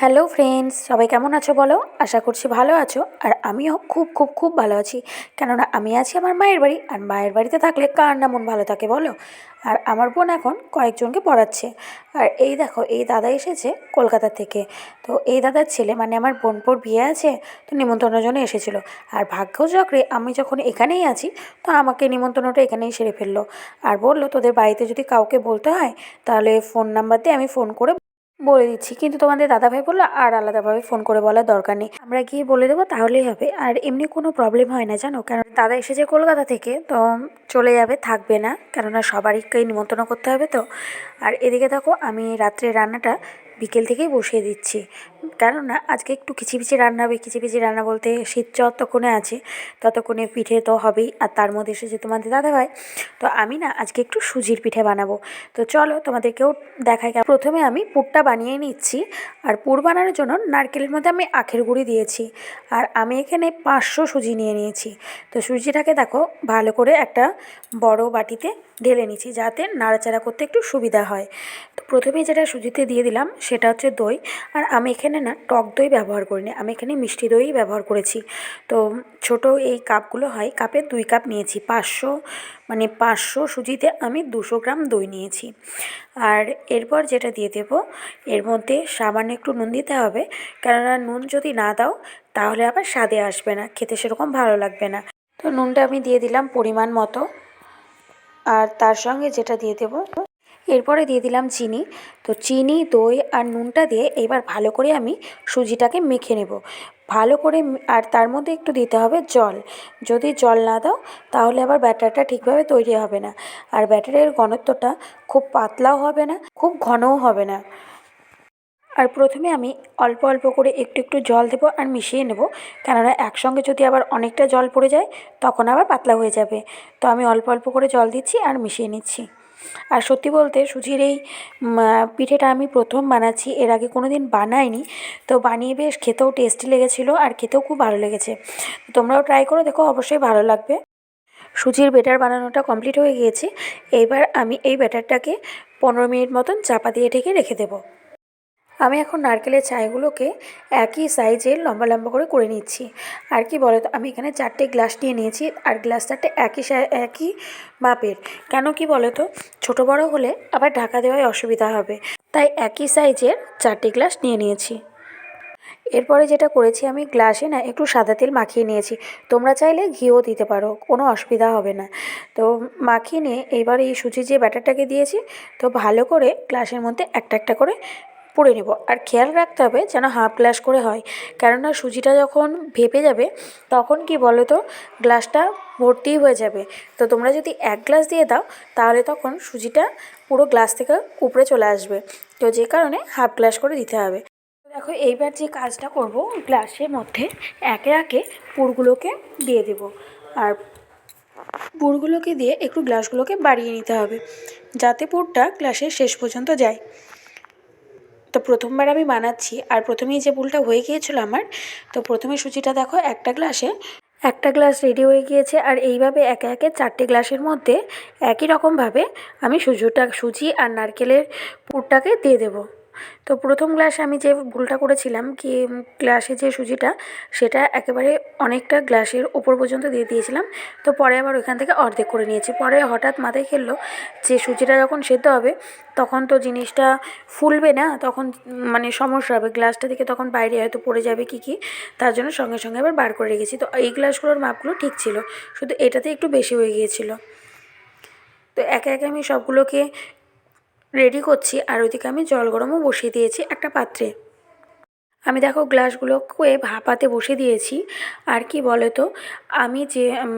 Hello friends, সবাই কেমন আছো বলো? আশা করছি ভালো আছো। আর আমিও খুব খুব খুব ভালো আছি। কেননা আমি আছি আমার মায়ের বাড়ি, আর মায়ের বাড়িতে থাকলে কার না মন ভালো থাকে বলো। আর আমার বোন এখন কয়েকজনকে পড়াচ্ছে। আর এই দেখো, এই দাদা এসেছে কলকাতা থেকে। তো এই দাদার ছেলে মানে আমার বোনপোর বিয়ে আছে, তো নিমন্ত্রণের জন্য এসেছিলো। আর ভাগ্যচক্রে আমি যখন এখানেই আছি, তো আমাকে নিমন্ত্রণটা এখানেই সেরে ফেললো। আর বললো তোদের বাড়িতে যদি কাউকে বলতে হয় তাহলে ফোন নাম্বার দিয়ে আমি ফোন করে বলে দিচ্ছি। কিন্তু তোমাদের দাদাভাই বললো আর আলাদাভাবে ফোন করে বলার দরকার নেই, আমরা গিয়ে বলে দেবো তাহলেই হবে। আর এমনি কোনো প্রবলেম হয় না জানো, কারণ দাদা এসেছে কলকাতা থেকে, তো চলে যাবে, থাকবে না, কেননা সবারইকে নিমন্ত্রণ করতে হবে তো। আর এদিকে দেখো আমি রাত্রে রান্নাটা বিকেল থেকেই বসিয়ে দিচ্ছি, কেননা আজকে একটু খিচিবিচি রান্না হবে। খিচিবিচি রান্না বলতে শীত যতক্ষণে আছে ততক্ষণে পিঠে তো হবেই, আর তার মধ্যে এসেছে তোমাদের দাদাভাই। তো আমি না আজকে একটু সুজির পিঠে বানাবো। তো চলো তোমাদেরকেও দেখাই। প্রথমে আমি পুরটা বানিয়ে নিচ্ছি। আর পুর বানানোর জন্য নারকেলের মধ্যে আমি আখের গুঁড়ি দিয়েছি। আর আমি এখানে 500 সুজি নিয়ে নিয়েছি। তো সুজিটাকে দেখো ভালো করে একটা বড় বাটিতে ঢেলে নিচ্ছি, যাতে নাড়াচাড়া করতে একটু সুবিধা হয়। তো প্রথমেই যেটা সুজিতে দিয়ে দিলাম সেটা হচ্ছে দই। আর আমি এখানে না টক দই ব্যবহার করিনি, আমি এখানে মিষ্টি দই ব্যবহার করেছি। তো ছোট এই কাপগুলো হয়, কাপে 2 কাপ নিয়েছি। 500 সুজিতে আমি 200 গ্রাম দই নিয়েছি। আর এরপর যেটা দিয়ে দেবো, এর মধ্যে সামান্য একটু নুন দিতে হবে, কেননা নুন যদি না দাও তাহলে আবার স্বাদে আসবে না, খেতে সেরকম ভালো লাগবে না। তো নুনটা আমি দিয়ে দিলাম পরিমাণ মতো। আর তার সঙ্গে যেটা দিয়ে দেবো, এরপরে দিয়ে দিলাম চিনি। তো চিনি, দই আর নুনটা দিয়ে এবার ভালো করে আমি সুজিটাকে মেখে নেব ভালো করে। আর তার মধ্যে একটু দিতে হবে জল। যদি জল না দাও তাহলে আবার ব্যাটারটা ঠিকভাবে তৈরি হবে না। আর ব্যাটারের ঘনত্বটা খুব পাতলাও হবে না, খুব ঘনও হবে না। আর প্রথমে আমি অল্প অল্প করে একটু একটু জল দেবো আর মিশিয়ে নেব, কেননা একসঙ্গে যদি আবার অনেকটা জল পড়ে যায় তখন আবার পাতলা হয়ে যাবে। তো আমি অল্প অল্প করে জল দিচ্ছি আর মিশিয়ে নিচ্ছি। আর সত্যি বলতে সুজির এই পিঠেটা আমি প্রথম বানাচ্ছি, এর আগে কোনো দিন বানাইনি। তো বানিয়ে বেশ খেতেও টেস্টি লেগেছিলো, আর খেতেও খুব ভালো লেগেছে। তোমরাও ট্রাই করে দেখো, অবশ্যই ভালো লাগবে। সুজির ব্যাটার বানানোটা কমপ্লিট হয়ে গিয়েছে। এবার আমি এই ব্যাটারটাকে 15 মিনিট মতন চাপা দিয়ে ঢেকে রেখে দেবো। আমি এখন নারকেলের ছাইগুলোকে একই সাইজের লম্বা লম্বা করে নিচ্ছি। আর কি বলো তো, আমি এখানে 4টে গ্লাস নিয়ে নিয়েছি, আর গ্লাস 4টে একই মাপের। কেন কি বলো তো, ছোটো বড়ো হলে আবার ঢাকা দেওয়ায় অসুবিধা হবে, তাই একই সাইজের 4টে গ্লাস নিয়ে নিয়েছি। এরপরে যেটা করেছি, আমি গ্লাসে না একটু সাদা তেল মাখিয়ে নিয়েছি। তোমরা চাইলে ঘিও দিতে পারো, কোনো অসুবিধা হবে না। তো মাখিয়ে নিয়ে এবার এই সুজির যে ব্যাটারটাকে দিয়েছি, তো ভালো করে গ্লাসের মধ্যে একটা একটা করে পুড়ে নেব। আর খেয়াল রাখতে হবে যেন হাফ গ্লাস করে হয়, কেননা সুজিটা যখন ভেপে যাবে তখন কি বলো তো, গ্লাসটা ভর্তি হয়ে যাবে। তো তোমরা যদি 1 গ্লাস দিয়ে দাও তাহলে তখন সুজিটা পুরো গ্লাস থেকে উপরে চলে আসবে। তো যে কারণে হাফ গ্লাস করে দিতে হবে। দেখো এইবার যে কাজটা করব, গ্লাসের মধ্যে একে একে পুরগুলোকে দিয়ে দেব। আর পুরগুলোকে দিয়ে একটু গ্লাসগুলোকে বাড়িয়ে নিতে হবে, যাতে পুরটা গ্লাসের শেষ পর্যন্ত যায়। তো প্রথমবার আমি বানাচ্ছি, আর প্রথমেই যে ভুলটা হয়ে গিয়েছিলো আমার, তো প্রথমে সুজিটা দেখো একটা গ্লাস রেডি হয়ে গিয়েছে। আর এইভাবে একে একে 4টে গ্লাসের মধ্যে একই রকমভাবে আমি সুজি আর নারকেলের পুরটাকে দিয়ে দেবো। তো প্রথম গ্লাসে আমি যে ভুলটা করেছিলাম কি, গ্লাসে যে সুজিটা সেটা একেবারে অনেকটা গ্লাসের ওপর পর্যন্ত দিয়ে দিয়েছিলাম। তো পরে আবার ওইখান থেকে অর্ধেক করে নিয়েছি। পরে হঠাৎ মাথায় খেললো যে সুজিটা যখন সেদ্ধ হবে তখন তো জিনিসটা ফুলবে না, তখন মানে সমস্যা হবে, গ্লাসটা থেকে তখন বাইরে হয়তো পড়ে যাবে কী, তার জন্য সঙ্গে সঙ্গে আবার বার করে রেখেছি। তো এই গ্লাসগুলোর মাপগুলো ঠিক ছিল, শুধু এটাতে একটু বেশি হয়ে গিয়েছিলো। তো একে একে আমি সবগুলোকে রেডি করছি। আর ওইদিকে আমি জল গরমও বসিয়ে দিয়েছি একটা পাত্রে। আমি দেখো গ্লাসগুলোকে ভাপাতে বসে দিয়েছি। আর কি বলো তো, আমি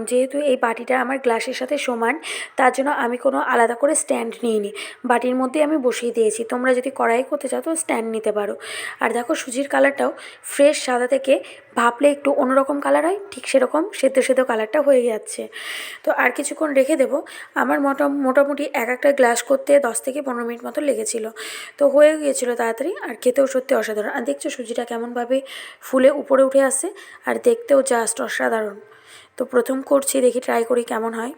যেহেতু এই বাটিটা আমার গ্লাসের সাথে সমান, তার জন্য আমি কোনো আলাদা করে স্ট্যান্ড নিইনি, বাটির মধ্যে আমি বসিয়ে দিয়েছি। তোমরা যদি কড়াই করতে চাও তো স্ট্যান্ড নিতে পারো। আর দেখো সুজির কালারটাও ফ্রেশ সাদা থেকে ভাপলে একটু অন্যরকম কালার হয়, ঠিক সেরকম সেদ্ধ সেদ্ধ কালারটা হয়ে যাচ্ছে। তো আর কিছুক্ষণ রেখে দেবো। আমার মোটামুটি এক একটা গ্লাস করতে 10 থেকে 15 মিনিট মতো লেগেছিলো। তো হয়ে গিয়েছিলো তাড়াতাড়ি, আর খেতেও সত্যি অসাধারণ। আর দেখছো সুজিটা কেমনভাবে ফুলে উপরে উঠে আসে, আর দেখতেও জাস্ট অসাধারণ। তো প্রথম করছি, দেখি ট্রাই করি কেমন হয়।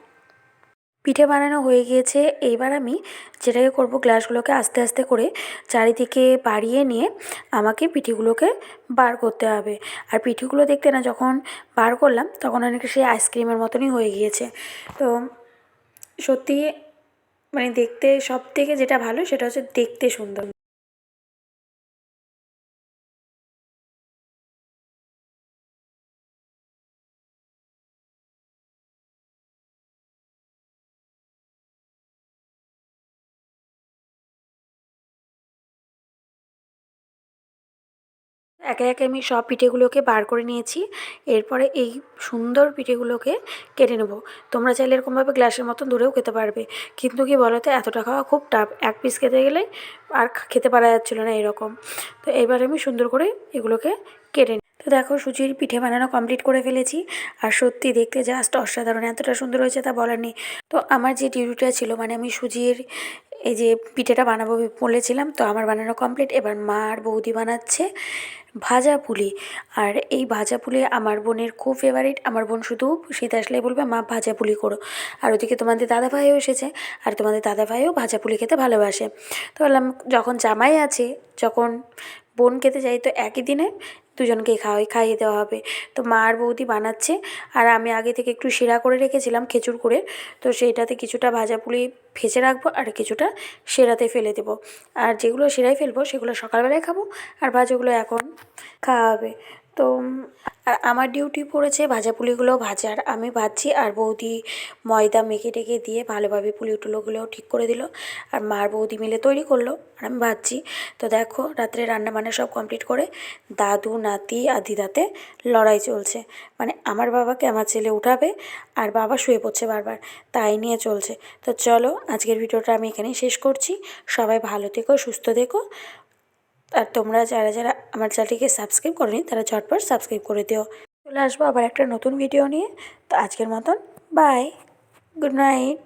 পিঠে বানানো হয়ে গিয়েছে। এইবার আমি যেটাকে করব, গ্লাসগুলোকে আস্তে আস্তে করে চারিদিকে বাড়িয়ে নিয়ে আমাকে পিঠেগুলোকে বার করতে হবে। আর পিঠেগুলো দেখতে না যখন বার করলাম তখন অনেকটা সেই আইসক্রিমের মতনই হয়ে গিয়েছে। তো সত্যি মানে দেখতে সবথেকে যেটা ভালো সেটা হচ্ছে দেখতে সুন্দর। একে একে আমি সব পিঠেগুলোকে বার করে নিয়েছি। এরপরে এই সুন্দর পিঠেগুলোকে কেটে নেব। তোমরা চাইলে এরকমভাবে গ্লাসের মতন ধরেও খেতে পারবে, কিন্তু কি বলো তো, এতটা খাওয়া খুব টাফ। এক পিস খেতে গেলে আর খেতে পারা যাচ্ছিলো না এরকম। তো এবার আমি সুন্দর করে এগুলোকে কেটে নিই। তো দেখো, সুজির পিঠে বানানো কমপ্লিট করে ফেলেছি। আর সত্যি দেখতে জাস্ট অসাধারণ, এতটা সুন্দর হয়েছে তা বলার নেই। তো আমার যে ডিউটিটা ছিল, মানে আমি সুজির এই যে পিঠেটা বানাবো বলেছিলাম, তো আমার বানানো কমপ্লিট। এবার মা আর বৌদি বানাচ্ছে ভাজা পুলি। আর এই ভাজা পুলি আমার বোনের খুব ফেভারিট। আমার বোন শুধু শীত আসলেই বলবে মা ভাজা পুলি করো। আর ওদিকে তোমাদের দাদাভাইও এসেছে, আর তোমাদের দাদাভাইও ভাজা পুলি খেতে ভালোবাসে। তো বললাম যখন জামাই আছে, যখন বোন খেতে যাই, তো একই দিনে দুজনকেই খাইয়ে দেওয়া হবে। তো মা আর বৌদি বানাচ্ছে। আর আমি আগে থেকে একটু শিরা করে রেখেছিলাম খেজুর করে, তো সেইটাতে কিছুটা ভাজা পুলি ভেজে রাখবো আর কিছুটা শিরাতে ফেলে দেবো। আর যেগুলো শিরায় ফেলবো সেগুলো সকালবেলায় খাবো, আর ভাজাগুলো এখন খাওয়া হবে। তো আর আমার ডিউটি পড়েছে ভাজা পুলিগুলো ভাজার। আমি ভাজছি আর বৌদি ময়দা মেখে টেখে দিয়ে ভালোভাবে পুলি টুলোগুলোও ঠিক করে দিল। আর মার বৌদি মিলে তৈরি করলো আর আমি ভাজছি। তো দেখো, রাত্রে রান্না বান্না সব কমপ্লিট করে দাদু নাতি আর দিদাতে লড়াই চলছে। মানে আমার বাবাকে আমার ছেলে উঠাবে আর বাবা শুয়ে পড়ছে বারবার, তাই নিয়ে চলছে। তো চলো, আজকের ভিডিওটা আমি এখানেই শেষ করছি। সবাই ভালো থেকো, সুস্থ থেকো। আর তোমরা যারা যারা আমার চ্যানেলটিকে সাবস্ক্রাইব করোনি তারা ঝটপট সাবস্ক্রাইব করে দিও। চলে আসবো আবার একটা নতুন ভিডিও নিয়ে। তো আজকের মতন বাই, গুড নাইট।